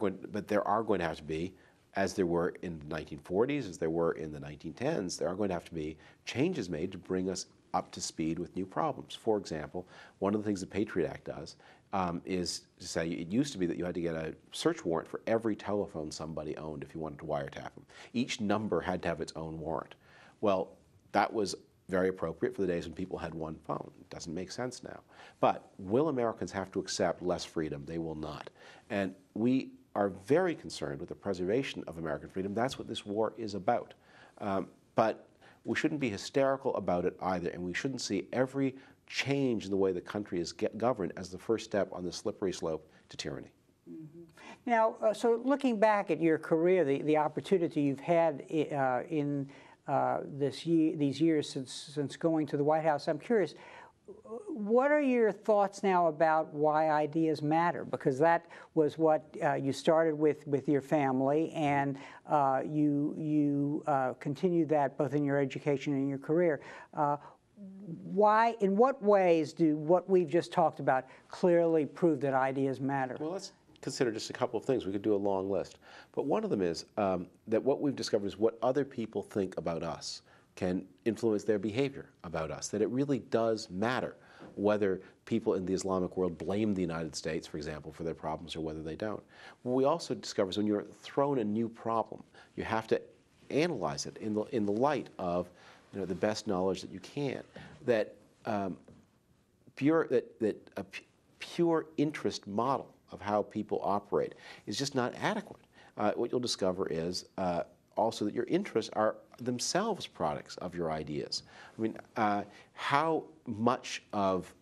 going to have to be, as there were in the 1940s, as there were in the 1910s, there are going to have to be changes made to bring us up to speed with new problems. For example, one of the things the Patriot Act does is to say it used to be that you had to get a search warrant for every telephone somebody owned if you wanted to wiretap them. Each number had to have its own warrant. Well, that was very appropriate for the days when people had one phone. It doesn't make sense now. But will Americans have to accept less freedom? They will not. And we are very concerned with the preservation of American freedom. That's what this war is about. But we shouldn't be hysterical about it either, and we shouldn't see every change in the way the country is governed as the first step on the slippery slope to tyranny. Now, so looking back at your career, the opportunity you've had in these years since going to the White House, I'm curious, what are your thoughts now about why ideas matter? Because that was what you started with your family, and you continued that both in your education and your career. why, in what ways do what we've just talked about clearly prove that ideas matter? Well, let's consider just a couple of things. We could do a long list. But one of them is that what we've discovered is what other people think about us can influence their behavior about us, that it really does matter whether people in the Islamic world blame the United States, for example, for their problems or whether they don't. What we also discover is when you're thrown a new problem, you have to analyze it in the light of the best knowledge that you can. That a pure interest model of how people operate is just not adequate. What you'll discover is also that your interests are themselves products of your ideas. I mean, how much of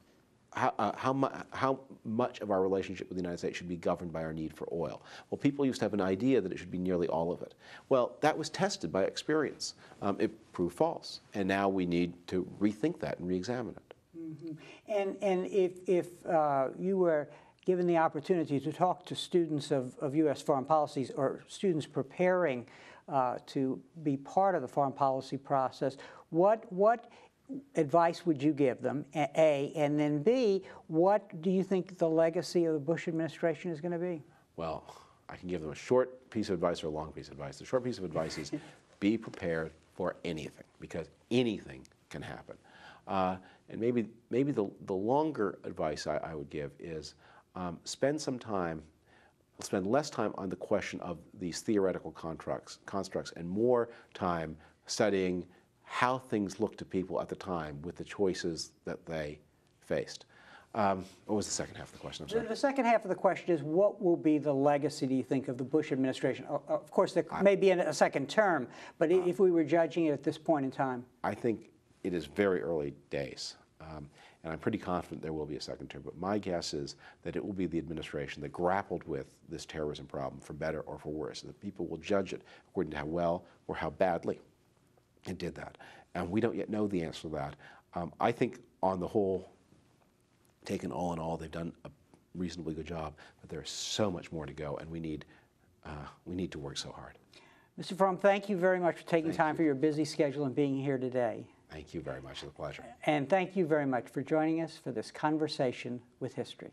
our relationship with the United States should be governed by our need for oil? Well, people used to have an idea that it should be nearly all of it. Well, that was tested by experience. It proved false, and now we need to rethink that and re-examine it. Mm-hmm. And if you were given the opportunity to talk to students of U.S. foreign policies or students preparing to be part of the foreign policy process, what advice would you give them, A, and then B, what do you think the legacy of the Bush administration is going to be? Well, I can give them a short piece of advice or a long piece of advice. The short piece of advice is be prepared for anything, because anything can happen. And maybe the longer advice I would give is spend less time on the question of these theoretical constructs and more time studying how things looked to people at the time with the choices that they faced. What was the second half of the question? I'm sorry. The second half of the question is, what will be the legacy, do you think, of the Bush administration? Of course, there may be a second term, but if we were judging it at this point in time. I think it is very early days, and I'm pretty confident there will be a second term, but my guess is that it will be the administration that grappled with this terrorism problem, for better or for worse, that people will judge it according to how well or how badly it did that. And we don't yet know the answer to that. I think on the whole, taken all in all, they've done a reasonably good job, but there's so much more to go, and we need to work so hard. Mr. Frum, thank you very much for taking time for your busy schedule and being here today. Thank you very much. It's a pleasure. And thank you very much for joining us for this conversation with history.